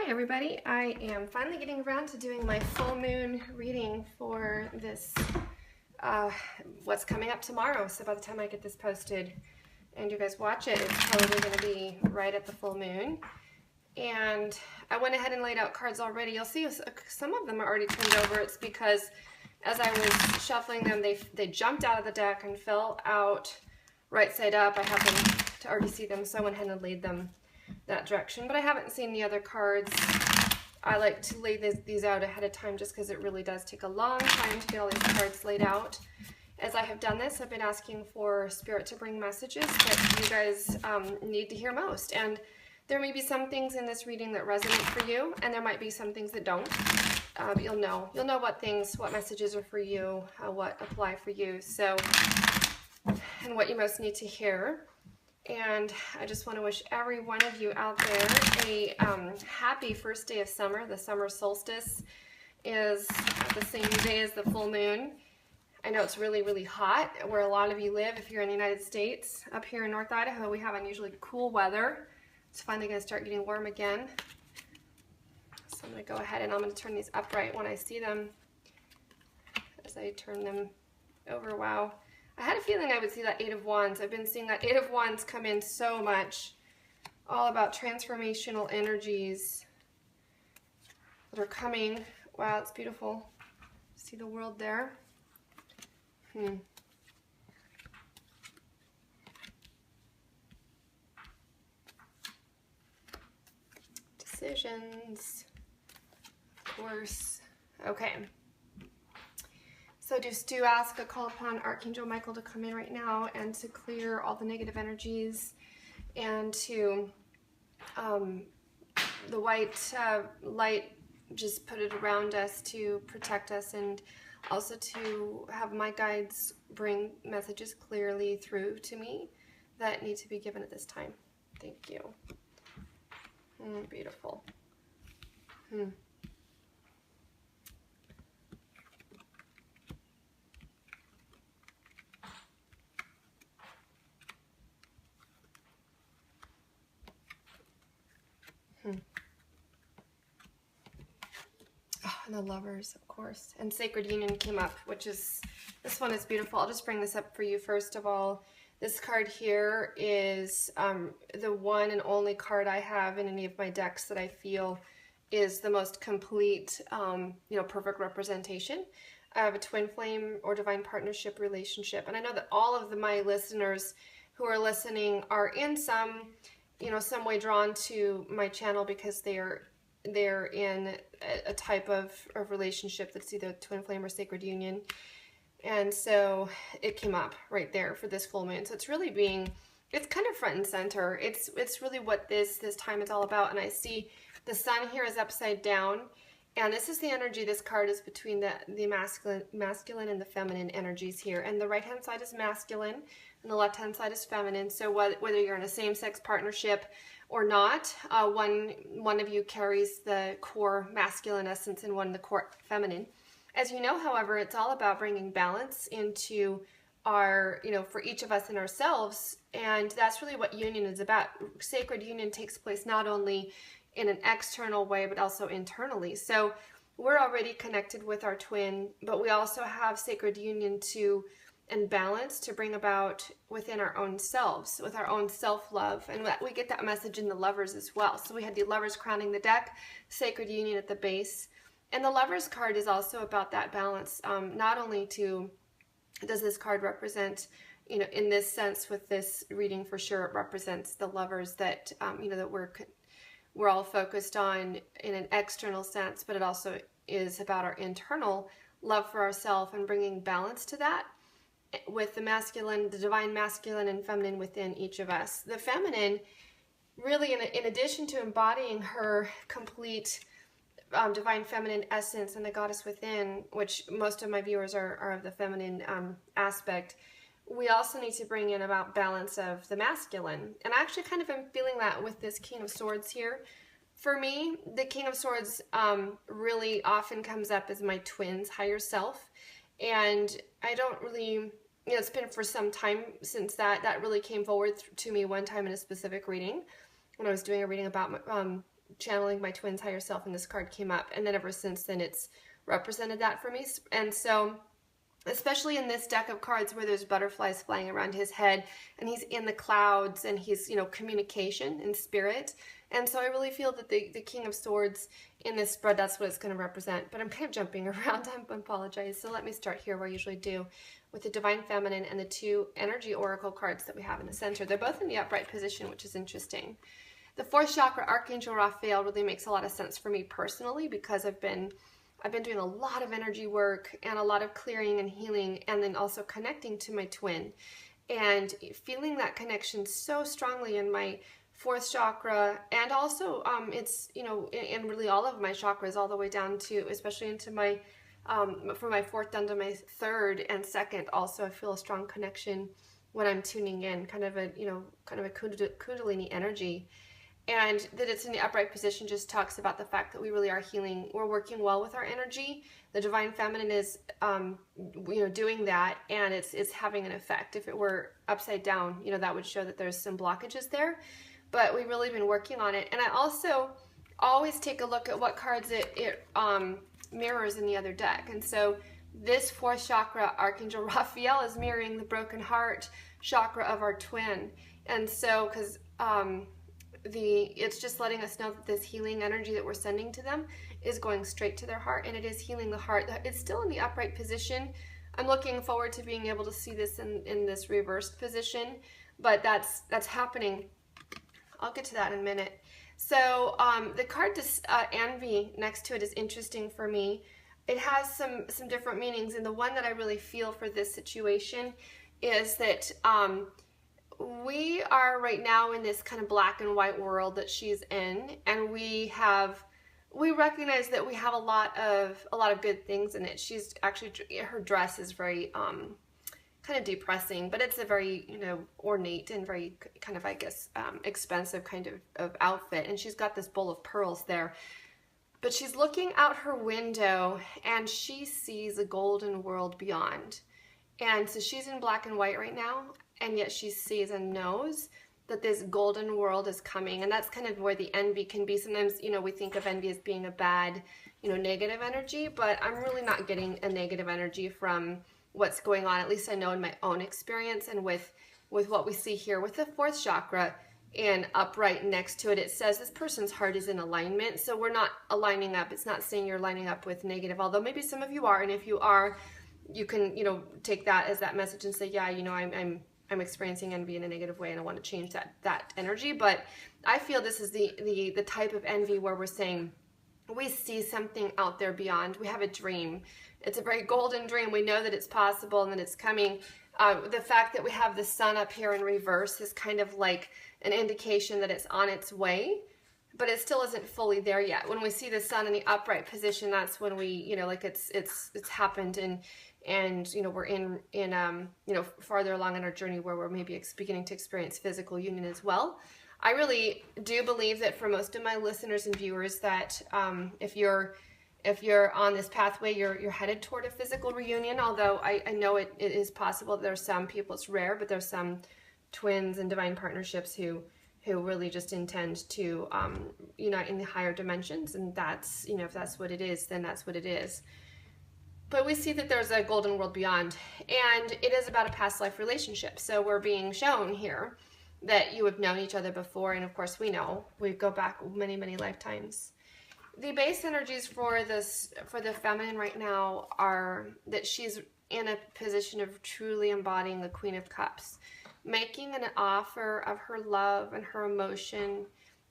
Hi everybody, I am finally getting around to doing my full moon reading for this, what's coming up tomorrow. So by the time I get this posted and you guys watch it, it's probably going to be right at the full moon. And I went ahead and laid out cards already. You'll see some of them are already turned over. It's because as I was shuffling them, they jumped out of the deck and fell out right side up. I happened to already see them, so I went ahead and laid them that direction, but I haven't seen the other cards. I like to lay these out ahead of time just because it really does take a long time to get all these cards laid out. As I have done this, I've been asking for Spirit to bring messages that you guys need to hear most, and there may be some things in this reading that resonate for you, and there might be some things that don't. But you'll know what messages are for you, what apply for you, so, and what you most need to hear. And I just want to wish every one of you out there a happy first day of summer. The summer solstice is the same day as the full moon. I know it's really, really hot where a lot of you live if you're in the United States. Up here in North Idaho, we have unusually cool weather. It's finally going to start getting warm again. So I'm going to go ahead and I'm going to turn these upright when I see them as I turn them over. Wow. I had a feeling I would see that Eight of Wands. I've been seeing that Eight of Wands come in so much. All about transformational energies that are coming. Wow, it's beautiful. See the world there? Decisions, of course. Okay. So just do ask a call upon Archangel Michael to come in right now and to clear all the negative energies and to the white light, just put it around us to protect us, and also to have my guides bring messages clearly through to me that need to be given at this time. Thank you. Beautiful. And the Lovers, of course. And Sacred Union came up, which is, this one is beautiful. I'll just bring this up for you first of all. This card here is the one and only card I have in any of my decks that I feel is the most complete, perfect representation of a twin flame or divine partnership relationship. And I know that all of my listeners who are listening are in some way drawn to my channel because they're in a type of relationship that's either twin flame or sacred union. And so it came up right there for this full moon. So it's really it's kind of front and center. It's really what this time is all about. And I see the sun here is upside down. And this is the energy. This card is between the masculine and the feminine energies here. And the right-hand side is masculine and the left-hand side is feminine. So whether you're in a same-sex partnership or not, one of you carries the core masculine essence and one the core feminine. As you know, however, it's all about bringing balance into our, for each of us in ourselves. And that's really what union is about. Sacred union takes place not only in an external way, but also internally. So we're already connected with our twin, but we also have sacred union and balance to bring about within our own selves, with our own self-love. And we get that message in the Lovers as well. So we had the Lovers crowning the deck, sacred union at the base. And the Lovers card is also about that balance. Not only does this card represent, in this sense with this reading for sure, it represents the lovers that, that we're all focused on in an external sense, but it also is about our internal love for ourselves and bringing balance to that with the masculine, the divine masculine and feminine within each of us. The feminine, really, in addition to embodying her complete divine feminine essence and the goddess within, which most of my viewers are of the feminine aspect, we also need to bring in about balance of the masculine. And I actually kind of am feeling that with this King of Swords here. For me, the King of Swords really often comes up as my twin's higher self. And I don't really, it's been for some time since that really came forward to me one time in a specific reading when I was doing a reading about channeling my twin's higher self, and this card came up. And then ever since then, it's represented that for me. And so, especially in this deck of cards where there's butterflies flying around his head and he's in the clouds and he's, you know, communication and spirit. And so I really feel that the King of Swords in this spread, that's what it's going to represent. But I'm kind of jumping around. I apologize. So let me start here where I usually do, with the Divine Feminine and the two Energy Oracle cards that we have in the center. They're both in the upright position, which is interesting. The fourth chakra, Archangel Raphael, really makes a lot of sense for me personally, because I've been doing a lot of energy work and a lot of clearing and healing, and then also connecting to my twin and feeling that connection so strongly in my fourth chakra. And also it's, you know, in really all of my chakras, all the way down to, especially into my from my fourth down to my third and second. Also, I feel a strong connection when I'm tuning in, kind of a, you know, kind of a kundalini energy. And that it's in the upright position just talks about the fact that we really are healing. We're working well with our energy. The Divine Feminine is, you know, doing that, and it's having an effect. If it were upside down, you know, that would show that there's some blockages there. But we've really been working on it. And I also always take a look at what cards it mirrors in the other deck. And so this fourth chakra, Archangel Raphael, is mirroring the broken heart chakra of our twin. And so, because it's just letting us know that this healing energy that we're sending to them is going straight to their heart, and it is healing the heart. It's still in the upright position. I'm looking forward to being able to see this in this reversed position, but that's happening. I'll get to that in a minute. So the card Envy next to it is interesting for me. It has some different meanings, and the one that I really feel for this situation is that we are right now in this kind of black and white world that she's in, and we recognize that we have a lot of good things in it. She's actually, her dress is very kind of depressing, but it's a very, you know, ornate and very kind of, I guess, expensive kind of outfit, and she's got this bowl of pearls there. But she's looking out her window and she sees a golden world beyond. And so she's in black and white right now, and yet she sees and knows that this golden world is coming. And that's kind of where the envy can be. Sometimes, you know, we think of envy as being a bad, you know, negative energy, but I'm really not getting a negative energy from what's going on. At least I know in my own experience, and with what we see here with the fourth chakra and upright next to it, it says this person's heart is in alignment. So we're not aligning up. It's not saying you're lining up with negative, although maybe some of you are. And if you are, you can, you know, take that as that message and say, yeah, you know, I'm experiencing envy in a negative way, and I want to change that energy. But I feel this is the type of envy where we're saying we see something out there beyond. We have a dream. It's a very golden dream. We know that it's possible and that it's coming. The fact that we have the sun up here in reverse is kind of like an indication that it's on its way, but it still isn't fully there yet. When we see the sun in the upright position, that's when we, you know, like it's happened, and you know, we're in you know, farther along in our journey where we're maybe beginning to experience physical union as well. I really do believe that for most of my listeners and viewers that if you're on this pathway, you're headed toward a physical reunion. Although I know it is possible. There's some people, it's rare, but there's some twins and divine partnerships who really just intend to unite in the higher dimensions. And that's, you know, if that's what it is, then that's what it is. But we see that there's a golden world beyond, and it is about a past life relationship. So we're being shown here that you have known each other before, and of course we know. We go back many, many lifetimes. The base energies for the feminine right now are that she's in a position of truly embodying the Queen of Cups, making an offer of her love and her emotion,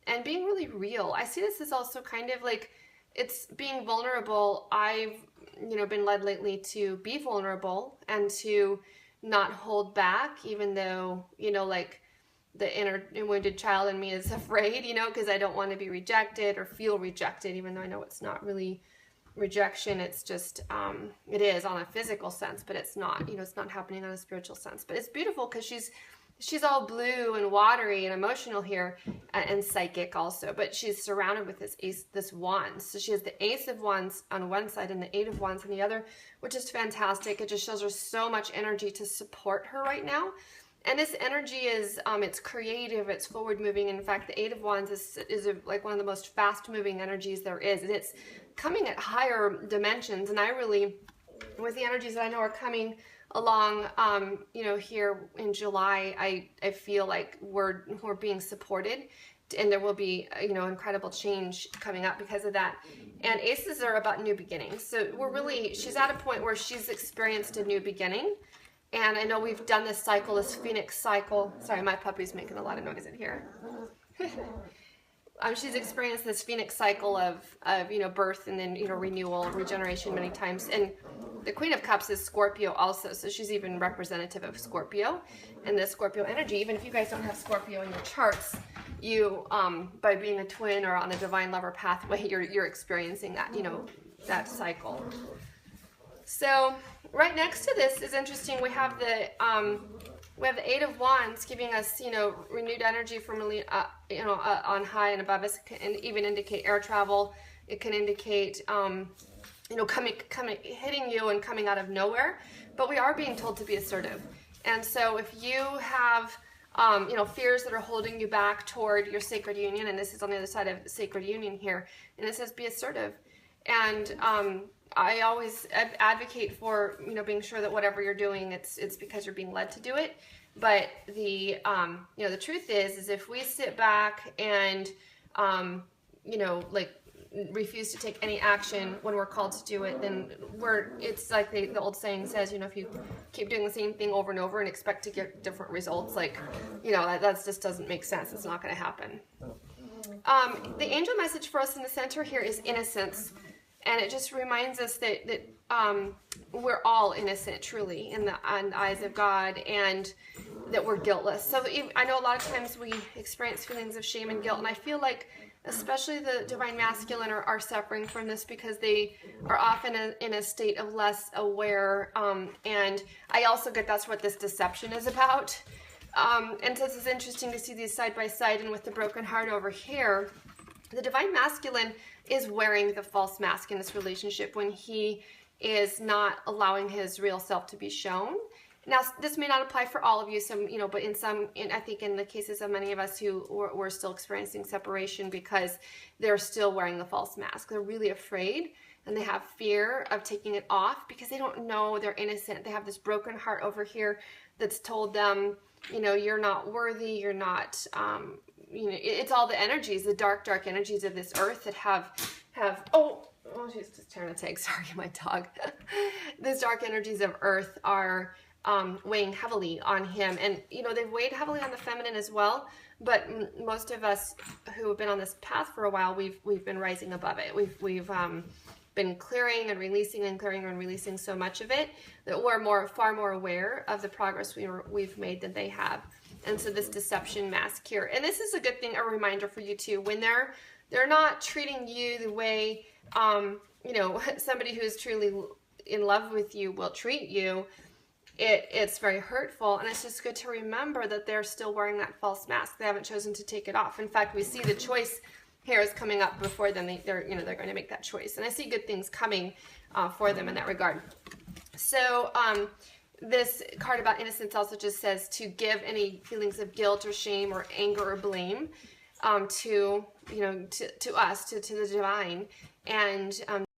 and being really real. I see this as also kind of like, it's being vulnerable. I've, you know, been led lately to be vulnerable and to not hold back, even though, you know, like the inner wounded child in me is afraid, you know, because I don't want to be rejected or feel rejected, even though I know it's not really rejection. It's just, it is on a physical sense, but it's not, you know, it's not happening on a spiritual sense. But it's beautiful because she's all blue and watery and emotional here, and psychic also, but she's surrounded with this wand. So she has the Ace of Wands on one side and the Eight of Wands on the other, which is fantastic. It just shows her so much energy to support her right now. And this energy is, it's creative, it's forward moving. In fact, the Eight of Wands is like one of the most fast moving energies there is. And it's coming at higher dimensions. And I really, with the energies that I know are coming along, you know, here in July, I feel like we're being supported, and there will be, you know, incredible change coming up because of that. And aces are about new beginnings. So she's at a point where she's experienced a new beginning. And I know we've done this cycle, this Phoenix cycle. Sorry, my puppy's making a lot of noise in here. She's experienced this Phoenix cycle of, you know, birth and then, you know, renewal, regeneration many times. And the Queen of Cups is Scorpio also, so she's even representative of Scorpio and the Scorpio energy. Even if you guys don't have Scorpio in your charts, you, by being a twin or on a divine lover pathway, you're experiencing that, you know, that cycle. So right next to this is interesting. We have the Eight of Wands giving us, you know, renewed energy from, you know, on high and above us, and even indicate air travel. It can indicate, you know, hitting you and coming out of nowhere. But we are being told to be assertive. And so if you have, you know, fears that are holding you back toward your sacred union, and this is on the other side of sacred union here, and it says be assertive. And I always advocate for, you know, being sure that whatever you're doing, it's because you're being led to do it. But the, you know, the truth is if we sit back and, you know, like refuse to take any action when we're called to do it, then it's like the old saying says, you know, if you keep doing the same thing over and over and expect to get different results, like, you know, that just doesn't make sense. It's not going to happen. The angel message for us in the center here is innocence. And it just reminds us that we're all innocent, truly, in the eyes of God, and that we're guiltless. So I know a lot of times we experience feelings of shame and guilt, and I feel like especially the divine masculine are suffering from this because they are often in a state of less aware. And I also get that's what this deception is about. And so it's interesting to see these side by side, and with the broken heart over here, the divine masculine is wearing the false mask in this relationship when he is not allowing his real self to be shown. Now, this may not apply for all of you, you know, but I think in the cases of many of us who were still experiencing separation because they're still wearing the false mask. They're really afraid, and they have fear of taking it off because they don't know they're innocent. They have this broken heart over here that's told them, you know, you're not worthy, you're not, you know, it's all the energies, the dark energies of this earth that have oh, she's just tearing a tag, sorry, my dog. These dark energies of earth are weighing heavily on him. And, you know, they've weighed heavily on the feminine as well, but most of us who have been on this path for a while, we've been rising above it. We've been clearing and releasing and clearing and releasing so much of it that we're far more aware of the progress we've made than they have. And so this deception mask here, and this is a good thing, a reminder for you too, when they're not treating you the way, you know, somebody who is truly in love with you will treat you, it's very hurtful. And it's just good to remember that they're still wearing that false mask. They haven't chosen to take it off. In fact, we see the choice here is coming up before them. They're going to make that choice. And I see good things coming for them in that regard. So, this card about innocence also just says to give any feelings of guilt or shame or anger or blame to us, to the divine, and